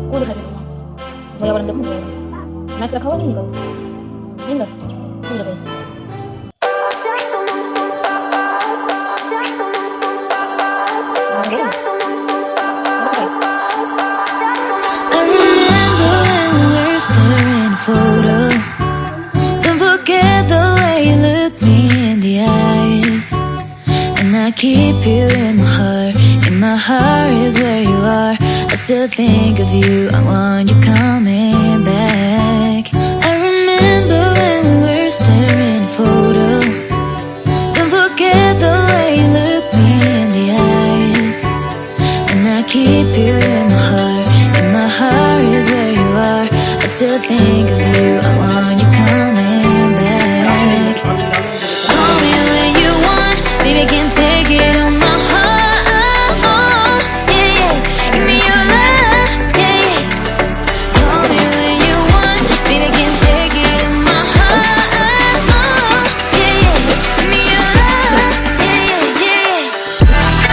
वो दिखा दे भैया वाला देखो मैच रखा हुआ नहीं निकल नहीं लगा I remember when we were staring photo. Don't forget the way you look me in the eyes. And I keep you in my heart. In my heart is where you are. I still think of you. I want you coming back. I remember when we were staring photo. Don't forget the way you look me in the eyes. And I keep you in my heart. In my heart is where you are. I still think of you. I want you coming back. Call me when you want. Baby, I can take it on my heart. Yeah, yeah. Give me your love. Yeah, yeah. Call me when you want. Baby, I can take it on my heart. Yeah, yeah. Give me your love. Yeah, yeah, yeah.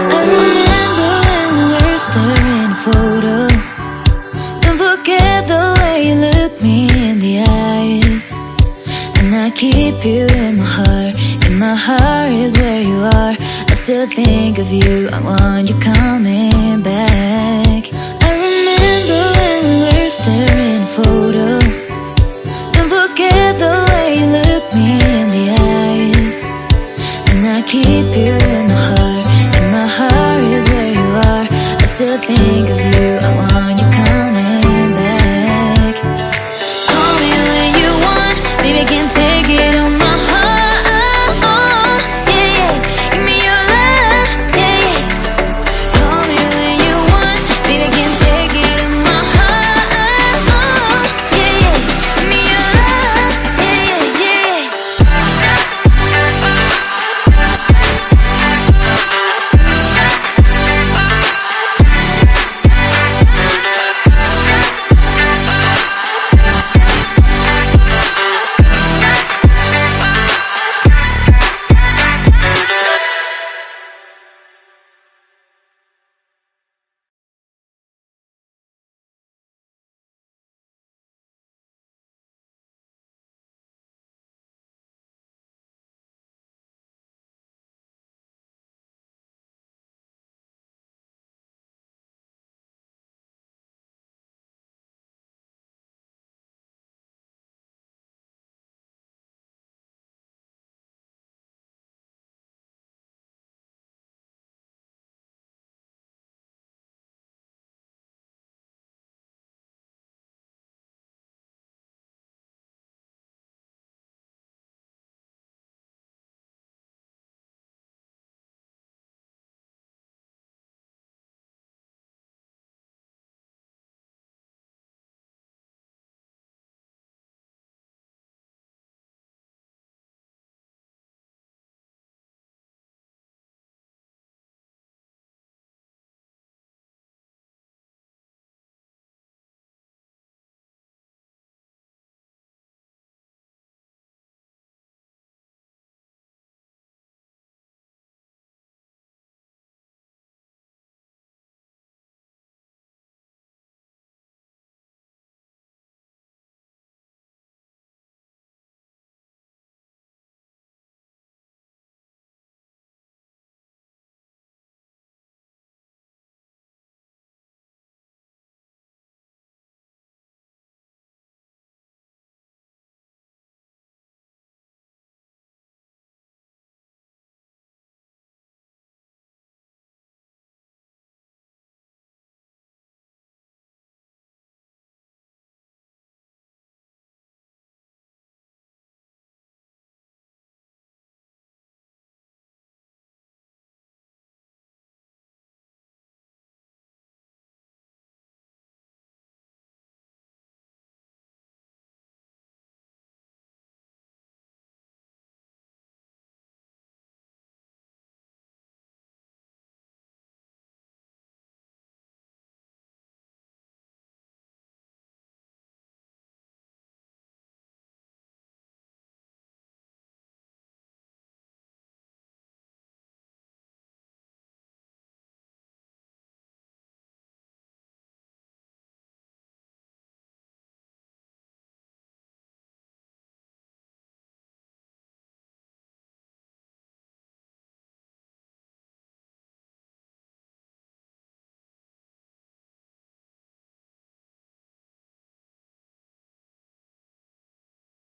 I remember when we were staring photo. Don't forget the way you look me in the eyes. And I keep you in my heart. In my heart is where you are. I still think of you. I want you coming back. I remember when we were staring photo. Don't forget the way you look me in the eyes. And I keep you in my heart. In my heart is where you are. I still think of you. you, I want you